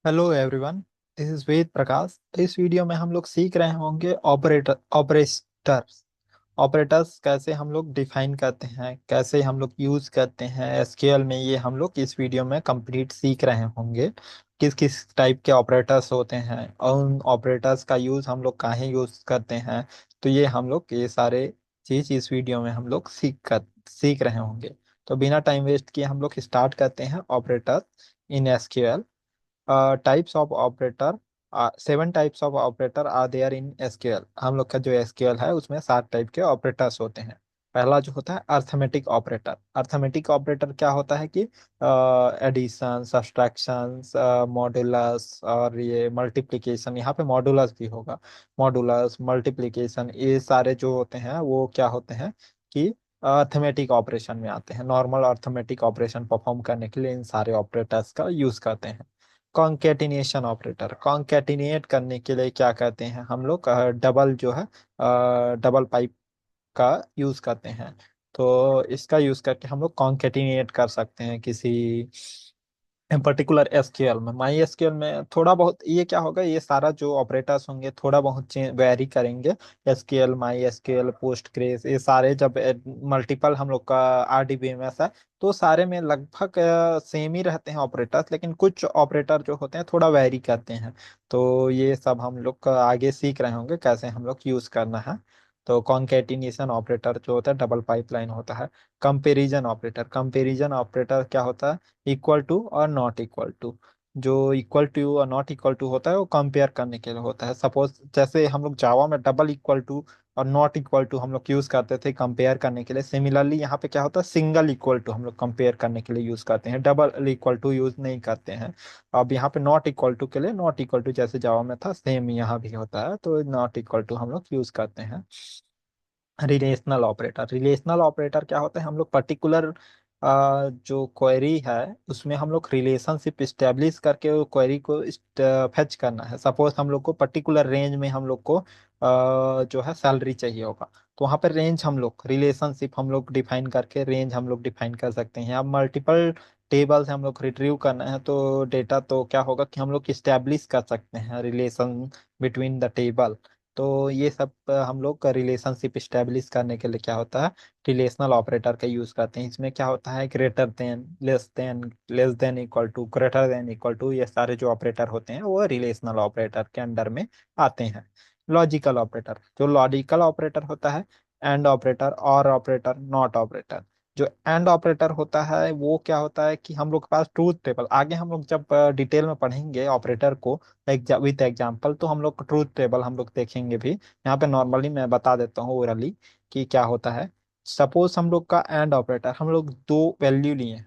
Hello everyone. This is Ved Prakash. इस video में हम लोग सीख रहे होंगे ऑपरेटर्स। ऑपरेटर्स कैसे हम लोग डिफाइन करते हैं, कैसे हम लोग यूज करते हैं एसक्यूएल में, ये हम लोग इस वीडियो में कंप्लीट सीख रहे होंगे। किस किस टाइप के ऑपरेटर्स होते हैं और उन ऑपरेटर्स का यूज हम लोग काहे यूज करते हैं। तो ये सारे चीज इस वीडियो में हम लोग सीख रहे होंगे। तो बिना टाइम वेस्ट किए हम लोग स्टार्ट करते हैं operator in SQL. Types of operator, 7 types of operator are there in SQL. हम लोग का जो एसक्यूएल है उसमें 7 टाइप के ऑपरेटर्स होते हैं। पहला जो होता है अर्थमेटिक ऑपरेटर। अर्थमेटिक ऑपरेटर क्या होता है कि एडिशन, सब्ट्रैक्शन, मॉडुलस और ये मल्टीप्लिकेशन, यहाँ पे मॉडुलस भी होगा। मॉडुलस, मल्टीप्लिकेशन, ये सारे जो होते हैं वो क्या होते हैं कि अर्थमेटिक ऑपरेशन में आते हैं। नॉर्मल अर्थमेटिक ऑपरेशन परफॉर्म करने के लिए इन सारे ऑपरेटर्स का यूज करते हैं। कॉन्केटिनेशन ऑपरेटर, कॉन्केटिनेट करने के लिए क्या करते हैं हम लोग, डबल जो है डबल पाइप का यूज करते हैं। तो इसका यूज करके हम लोग कॉन्केटिनेट कर सकते हैं किसी पर्टिकुलर एसक्यूएल में। माई एसक्यूएल में थोड़ा बहुत ये क्या होगा, ये सारा जो ऑपरेटर्स होंगे थोड़ा बहुत वेरी करेंगे। एसक्यूएल, माई एसक्यूएल, पोस्टग्रेस, ये सारे जब मल्टीपल हम लोग का आरडीबीएमएस है तो सारे में लगभग सेम ही रहते हैं ऑपरेटर्स, लेकिन कुछ ऑपरेटर जो होते हैं थोड़ा वेरी करते हैं। तो ये सब हम लोग का आगे सीख रहे होंगे कैसे हम लोग यूज करना है। तो कॉन्केटिनेशन ऑपरेटर जो होता है डबल पाइपलाइन होता है। कंपैरिजन ऑपरेटर, कंपैरिजन ऑपरेटर क्या होता है, इक्वल टू और नॉट इक्वल टू। जो इक्वल टू और नॉट इक्वल टू होता है वो कंपेयर करने के लिए होता है। सपोज जैसे हम लोग जावा में डबल इक्वल टू और नॉट इक्वल टू हम लोग यूज करते थे कंपेयर करने के लिए, सिमिलरली यहाँ पे क्या होता है, सिंगल इक्वल टू हम लोग कंपेयर करने के लिए यूज करते हैं, डबल इक्वल टू यूज नहीं करते हैं। अब यहाँ पे नॉट इक्वल टू के लिए नॉट इक्वल टू जैसे जावा में था सेम यहाँ भी होता है, तो नॉट इक्वल टू हम लोग यूज करते हैं। रिलेशनल ऑपरेटर, रिलेशनल ऑपरेटर क्या होता है, हम लोग पर्टिकुलर जो क्वेरी है उसमें हम लोग रिलेशनशिप स्टेब्लिश करके वो क्वेरी को फेच करना है। सपोज हम लोग को पर्टिकुलर रेंज में हम लोग को जो है सैलरी चाहिए होगा, तो वहाँ पर रेंज हम लोग रिलेशनशिप हम लोग डिफाइन करके रेंज हम लोग डिफाइन कर सकते हैं। अब मल्टीपल टेबल से हम लोग रिट्रीव करना है तो डेटा, तो क्या होगा कि हम लोग स्टेब्लिश कर सकते हैं रिलेशन बिटवीन द टेबल। तो ये सब हम लोग का रिलेशनशिप स्टेब्लिश करने के लिए क्या होता है, रिलेशनल ऑपरेटर का यूज करते हैं। इसमें क्या होता है, greater than, less than, equal to, greater than, equal to, ये सारे जो ऑपरेटर होते हैं वो रिलेशनल ऑपरेटर के अंडर में आते हैं। लॉजिकल ऑपरेटर, जो लॉजिकल ऑपरेटर होता है, एंड ऑपरेटर, और ऑपरेटर, नॉट ऑपरेटर। जो एंड ऑपरेटर होता है वो क्या होता है कि हम लोग के पास ट्रूथ टेबल, आगे हम लोग जब डिटेल में पढ़ेंगे ऑपरेटर को विथ एग्जाम्पल, तो हम लोग ट्रूथ टेबल हम लोग देखेंगे भी। यहाँ पे नॉर्मली मैं बता देता हूँ ओरली कि क्या होता है। सपोज हम लोग का एंड ऑपरेटर, हम लोग दो वैल्यू लिए।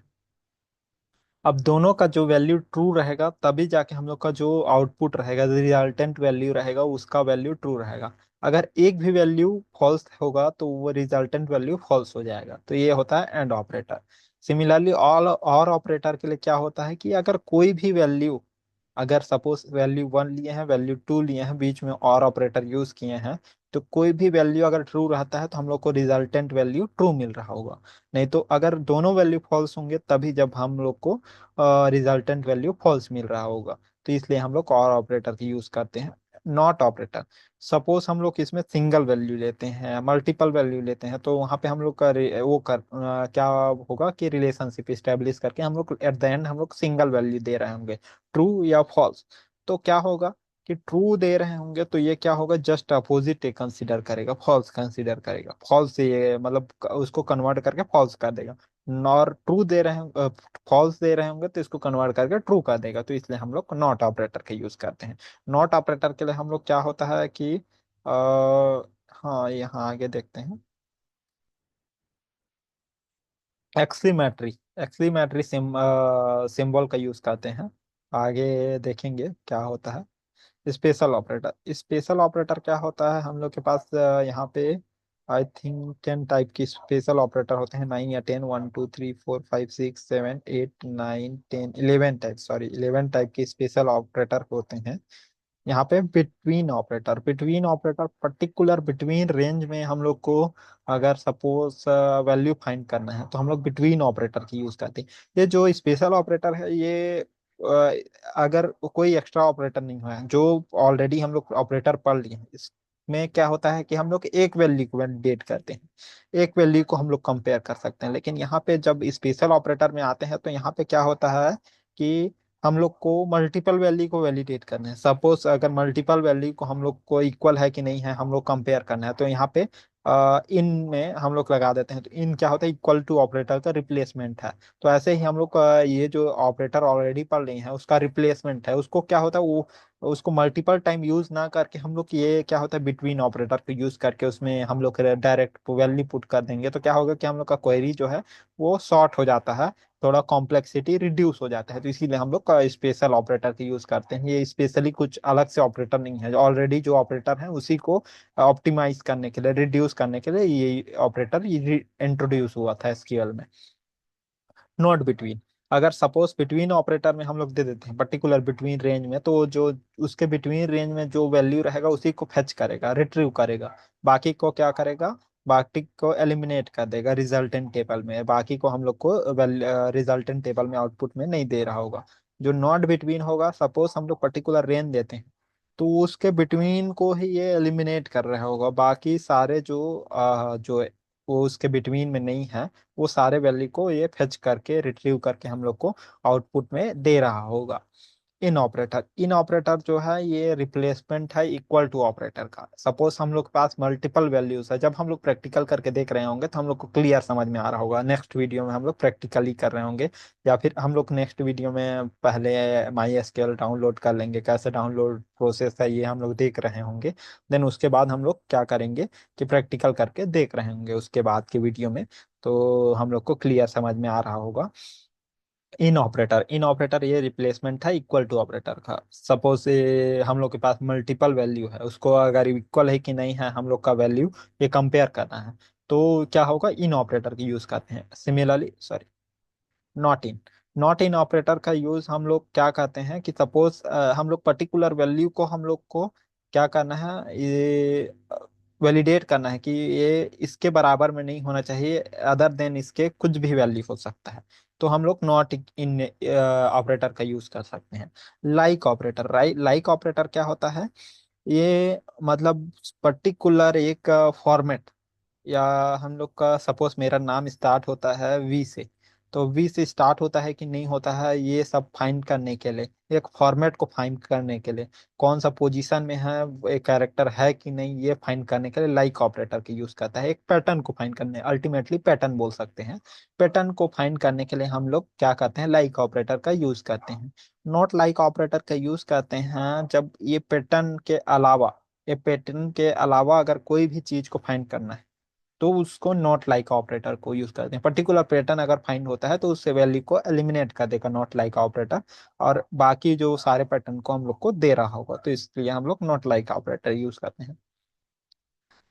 अब दोनों का जो वैल्यू ट्रू रहेगा तभी जाके हम लोग का जो आउटपुट रहेगा, रिजल्टेंट वैल्यू रहेगा, उसका वैल्यू ट्रू रहेगा। अगर एक भी वैल्यू फॉल्स होगा तो वो रिजल्टेंट वैल्यू फॉल्स हो जाएगा। तो ये होता है एंड ऑपरेटर। सिमिलरली ऑल और ऑपरेटर के लिए क्या होता है कि अगर कोई भी वैल्यू, अगर सपोज वैल्यू 1 लिए हैं, वैल्यू 2 लिए हैं, बीच में और ऑपरेटर यूज किए हैं, तो कोई भी वैल्यू अगर ट्रू रहता है तो हम लोग को रिजल्टेंट वैल्यू ट्रू मिल रहा होगा। नहीं तो अगर दोनों वैल्यू फॉल्स होंगे तभी जब हम लोग को रिजल्टेंट वैल्यू फॉल्स मिल रहा होगा। तो इसलिए हम लोग और ऑपरेटर की यूज करते हैं। नॉट ऑपरेटर, सपोज हम लोग इसमें सिंगल वैल्यू लेते हैं, मल्टीपल वैल्यू लेते हैं, तो वहां पे हम लोग का क्या होगा कि रिलेशनशिप स्टेब्लिश करके हम लोग एट द एंड हम लोग सिंगल वैल्यू दे रहे होंगे, ट्रू या फॉल्स। तो क्या होगा कि ट्रू दे रहे होंगे तो ये क्या होगा, जस्ट अपोजिट कंसीडर करेगा, फॉल्स कंसीडर करेगा, फॉल्स ये मतलब उसको कन्वर्ट करके फॉल्स कर देगा। और ट्रू दे रहे हैं, फॉल्स दे रहे होंगे तो इसको कन्वर्ट करके ट्रू कर देगा। तो इसलिए हम लोग नॉट ऑपरेटर का यूज करते हैं। नॉट ऑपरेटर के लिए हम लोग क्या होता है कि हाँ यहाँ आगे देखते हैं। एक्सीमेट्री, एक्सीमेट्री सिंबल का यूज करते हैं। आगे देखेंगे क्या होता है। स्पेशल ऑपरेटर, स्पेशल ऑपरेटर क्या होता है, हम लोग के पास यहाँ पे आई थिंक 10 टाइप की स्पेशल ऑपरेटर होते हैं, 9 या 10, 1 2 3 4 5 6 7 8 9 10 11 टाइप, सॉरी 11 टाइप की स्पेशल ऑपरेटर होते हैं। यहाँ पे between operator, between operator particular between range में हम लोग को अगर सपोज वैल्यू फाइंड करना है तो हम लोग बिटवीन ऑपरेटर की यूज करते हैं। ये जो स्पेशल ऑपरेटर है ये अगर कोई एक्स्ट्रा ऑपरेटर नहीं हुआ है, जो ऑलरेडी हम लोग ऑपरेटर पढ़ लिए हैं, इसमें क्या होता है कि हम लोग एक वैल्यू को वैलिडेट करते हैं, एक वैल्यू को हम लोग कंपेयर कर सकते हैं। लेकिन यहाँ पे जब स्पेशल ऑपरेटर में आते हैं तो यहाँ पे क्या होता है कि हम लोग को मल्टीपल वैल्यू को वैलिडेट करना है। सपोज अगर मल्टीपल वैल्यू को हम लोग को इक्वल है कि नहीं है हम लोग कंपेयर करना है, तो यहाँ पे इन में हम लोग लगा देते हैं। तो इन क्या होता है, इक्वल टू ऑपरेटर का रिप्लेसमेंट है। तो ऐसे ही हम लोग ये जो ऑपरेटर ऑलरेडी पढ़ रहे हैं उसका रिप्लेसमेंट है, उसको क्या होता है वो उसको मल्टीपल टाइम यूज ना करके हम लोग ये क्या होता है बिटवीन ऑपरेटर को यूज करके उसमें हम लोग डायरेक्ट वैल्यू पुट कर देंगे। तो क्या होगा कि हम लोग का क्वेरी जो है वो शॉर्ट हो जाता है, थोड़ा कॉम्प्लेक्सिटी रिड्यूस हो जाता है। तो इसीलिए हम लोग का स्पेशल ऑपरेटर का यूज करते हैं। ये स्पेशली कुछ अलग से ऑपरेटर नहीं है, ऑलरेडी जो ऑपरेटर है उसी को ऑप्टिमाइज करने के लिए, रिड्यूस करने के लिए ये ऑपरेटर इंट्रोड्यूस हुआ था एसक्यूएल में। नॉट बिटवीन, अगर सपोज बिटवीन ऑपरेटर में हम लोग दे देते हैं पर्टिकुलर बिटवीन रेंज में, तो जो उसके बिटवीन रेंज में जो वैल्यू रहेगा उसी को फेच करेगा, रिट्रीव करेगा। बाकी को क्या करेगा, बाकी को एलिमिनेट कर देगा रिजल्टेंट टेबल में, बाकी को हम लोग को रिजल्टेंट टेबल में आउटपुट में नहीं दे रहा होगा। जो नॉट बिटवीन होगा, सपोज हम लोग पर्टिकुलर रेंज देते हैं तो उसके बिटवीन को ही ये एलिमिनेट कर रहा होगा, बाकी सारे जो वो उसके बिटवीन में नहीं है वो सारे वैल्यू को ये फेच करके रिट्रीव करके हम लोग को आउटपुट में दे रहा होगा। इन ऑपरेटर, इन ऑपरेटर जो है ये रिप्लेसमेंट है इक्वल टू ऑपरेटर का। सपोज हम लोग के पास मल्टीपल वैल्यूज है, जब हम लोग प्रैक्टिकल करके देख रहे होंगे तो हम लोग को क्लियर समझ में आ रहा होगा। नेक्स्ट वीडियो में हम लोग प्रैक्टिकली कर रहे होंगे, या फिर हम लोग नेक्स्ट वीडियो में पहले माई एसक्यूएल डाउनलोड कर लेंगे, कैसे डाउनलोड प्रोसेस है ये हम लोग देख रहे होंगे। देन उसके बाद हम लोग क्या करेंगे कि प्रैक्टिकल करके देख रहे होंगे उसके बाद के वीडियो में, तो हम लोग को क्लियर समझ में आ रहा होगा। इन ऑपरेटर, इन ऑपरेटर ये रिप्लेसमेंट है इक्वल टू ऑपरेटर का। सपोज हम लोग के पास मल्टीपल वैल्यू है, उसको अगर इक्वल है कि नहीं है हम लोग का वैल्यू ये कंपेयर करना है, तो क्या होगा, इन ऑपरेटर की यूज करते हैं। Similarly sorry, not in, not in operator का यूज हम लोग क्या कहते हैं कि सपोज हम लोग पर्टिकुलर वैल्यू को हम लोग को क्या करना है, ये वैलिडेट करना है कि ये इसके बराबर में नहीं होना चाहिए, अदर देन इसके कुछ भी वैल्यू हो सकता है। तो हम लोग नॉट इन ऑपरेटर का यूज कर सकते हैं। Like operator, right, like operator क्या होता है, ये मतलब पर्टिकुलर एक फॉर्मेट, या हम लोग का सपोज मेरा नाम स्टार्ट होता है वी से, तो वी से स्टार्ट होता है कि नहीं होता है ये सब फाइंड करने के लिए, एक फॉर्मेट को फाइंड करने के लिए, कौन सा पोजीशन में है एक कैरेक्टर है कि नहीं, ये फाइंड करने के लिए लाइक ऑपरेटर की यूज करता है। एक पैटर्न को फाइंड करने, अल्टीमेटली पैटर्न बोल सकते हैं, पैटर्न को फाइंड करने के लिए हम लोग क्या करते हैं, लाइक ऑपरेटर का यूज करते हैं। नॉट लाइक ऑपरेटर का यूज करते हैं जब ये पैटर्न के अलावा, ये पैटर्न के अलावा अगर कोई भी चीज को फाइंड करना है तो उसको नॉट लाइक ऑपरेटर को यूज करते हैं। पर्टिकुलर पैटर्न अगर फाइंड होता है तो उससे वैल्यू को एलिमिनेट कर देगा नॉट लाइक ऑपरेटर, और बाकी जो सारे पैटर्न को हम लोग को दे रहा होगा, तो इसलिए हम लोग नॉट लाइक ऑपरेटर यूज करते हैं।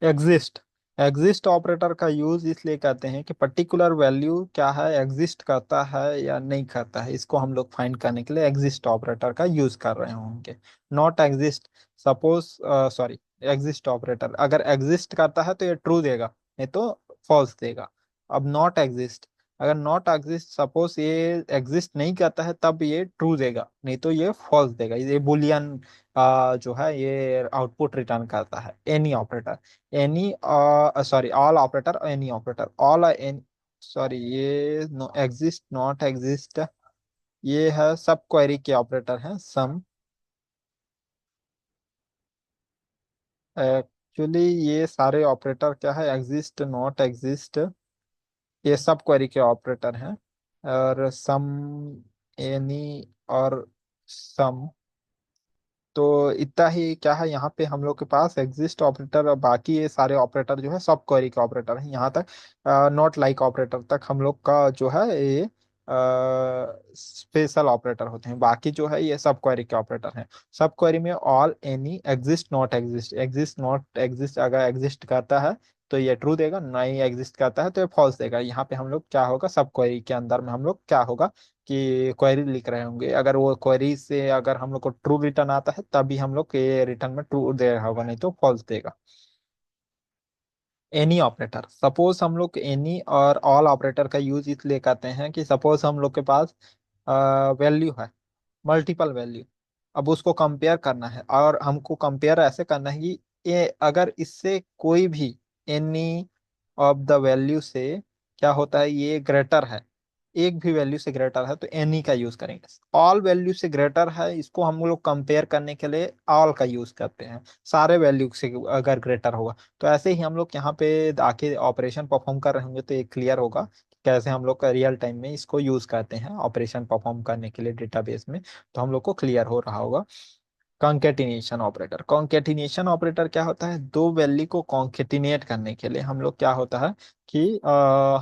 एग्जिस्ट, एग्जिस्ट ऑपरेटर का यूज इसलिए करते हैं कि पर्टिकुलर वैल्यू क्या है, एग्जिस्ट करता है या नहीं करता है, इसको हम लोग फाइंड करने के लिए एग्जिस्ट ऑपरेटर का यूज कर रहे होंगे। Not exist, suppose sorry, exist operator अगर एग्जिस्ट करता है तो ये ट्रू देगा, नहीं तो फॉल्स देगा। अब नॉट एग्जिस्ट, अगर नॉट एग्जिस्ट सपोज ये एग्जिस्ट नहीं करता है तब ये ट्रू देगा, नहीं तो ये फॉल्स देगा। ये बुलियन जो है ये आउटपुट रिटर्न करता है। Any operator, any sorry all operator, any operator, all any, sorry ये नो एग्जिस्ट, नॉट एग्जिस्ट, ये है सब क्वेरी के ऑपरेटर हैं। सम, एक्चुअली ये सारे ऑपरेटर क्या है, एग्जिस्ट, नॉट एग्जिस्ट, ये सब क्वेरी के ऑपरेटर हैं। और सम, एनी और सम, तो इतना ही क्या है यहाँ पे हम लोग के पास एग्जिस्ट ऑपरेटर, और बाकी ये सारे ऑपरेटर जो है सब क्वेरी के ऑपरेटर हैं। यहाँ तक नॉट लाइक ऑपरेटर तक हम लोग का जो है ये स्पेशल ऑपरेटर होते हैं। बाकी जो है ये सब क्वेरी के ऑपरेटर हैं। सब क्वेरी में all, any, exist, not exist, exist not exist अगर एग्जिस्ट करता है तो ये ट्रू देगा, नहीं एग्जिस्ट करता है तो ये फॉल्स देगा। यहाँ पे हम लोग क्या होगा, सब क्वेरी के अंदर में हम लोग क्या होगा कि क्वेरी लिख रहे होंगे, अगर वो क्वेरी से अगर हम लोग को ट्रू रिटर्न आता है तभी हम लोग के रिटर्न में ट्रू दे रहा होगा, नहीं तो फॉल्स देगा। एनी ऑपरेटर, सपोज हम लोग एनी और ऑल ऑपरेटर का यूज इसलिए करते हैं कि सपोज हम लोग के पास वैल्यू है, मल्टीपल वैल्यू। अब उसको कंपेयर करना है, और हमको कंपेयर ऐसे करना है कि ये अगर इससे कोई भी एनी ऑफ द वैल्यू से क्या होता है, ये ग्रेटर है, एक भी वैल्यू से ग्रेटर है तो एनी का यूज करेंगे। ऑल वैल्यू से ग्रेटर है, इसको हम लोग कंपेयर करने के लिए ऑल का यूज करते हैं। सारे वैल्यू से अगर ग्रेटर होगा, तो ऐसे ही हम लोग यहाँ पे आके ऑपरेशन परफॉर्म कर रहे होंगे तो ये क्लियर होगा कि कैसे हम लोग रियल टाइम में इसको यूज करते हैं ऑपरेशन परफॉर्म करने के लिए डेटाबेस में। तो हम लोग को क्लियर हो रहा होगा। कॉन्केटिनेशन ऑपरेटर, कॉन्केटिनेशन ऑपरेटर क्या होता है, दो वैल्यू को कॉन्केटिनेट करने के लिए हम लोग क्या होता है कि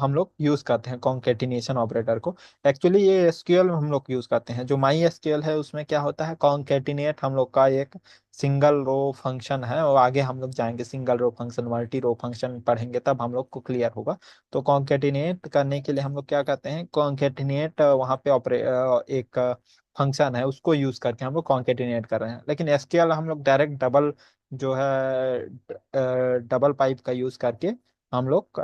हम लोग यूज करते हैं कॉन्केटिनेशन ऑपरेटर को। एक्चुअली ये एसक्यूएल में हम लोग यूज करते हैं, जो माई एसक्यूएल है उसमें क्या होता है, कॉन्केटिनेट हम लोग का एक सिंगल रो फंक्शन है, और आगे हम लोग जाएंगे सिंगल रो फंक्शन मल्टी रो फंक्शन पढ़ेंगे तब हम लोग को क्लियर होगा। तो कॉन्केटिनेट करने के लिए हम लोग क्या करते हैं, कॉन्केटिनेट वहाँ पे एक फंक्शन है उसको यूज करके हम लोग कॉन्केटिनेट कर रहे हैं। लेकिन एसक्यूएल हम लोग डायरेक्ट डबल जो है डबल पाइप का यूज करके हम लोग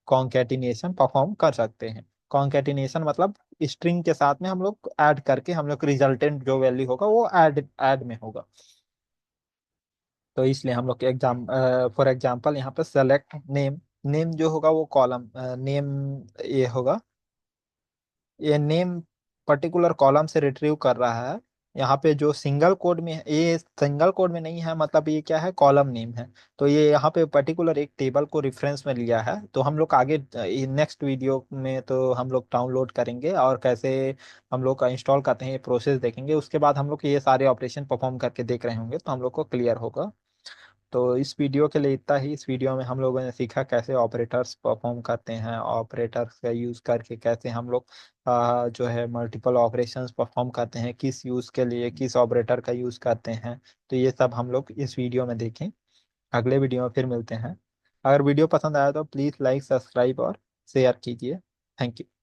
कॉन्केटिनेशन परफॉर्म कर सकते हैं। कॉन्केटिनेशन मतलब स्ट्रिंग के साथ में हम लोग ऐड करके हम लोग रिजल्टेंट जो वैल्यू होगा वो ऐड ऐड में होगा। तो इसलिए हम लोग फॉर एग्जांपल यहाँ पे सेलेक्ट नेम, नेम जो होगा वो कॉलम नेम ये होगा, ये नेम पर्टिकुलर कॉलम से रिट्रीव कर रहा है। यहाँ पे जो सिंगल कोड में है, ये सिंगल कोड में नहीं है, मतलब ये क्या है, कॉलम नेम है। तो ये यहाँ पे पर्टिकुलर एक टेबल को रेफरेंस में लिया है। तो हम लोग आगे नेक्स्ट वीडियो में तो हम लोग डाउनलोड करेंगे और कैसे हम लोग का इंस्टॉल करते हैं ये प्रोसेस देखेंगे। उसके बाद हम लोग ये सारे ऑपरेशन परफॉर्म करके देख रहे होंगे तो हम लोग को क्लियर होगा। तो इस वीडियो के लिए इतना ही। इस वीडियो में हम लोगों ने सीखा कैसे ऑपरेटर्स परफॉर्म करते हैं, ऑपरेटर्स का यूज करके कैसे हम लोग जो है मल्टीपल ऑपरेशंस परफॉर्म करते हैं, किस यूज के लिए किस ऑपरेटर का यूज करते हैं। तो ये सब हम लोग इस वीडियो में देखें। अगले वीडियो में फिर मिलते हैं। अगर वीडियो पसंद आया तो प्लीज़ लाइक सब्सक्राइब और शेयर कीजिए। Thank you.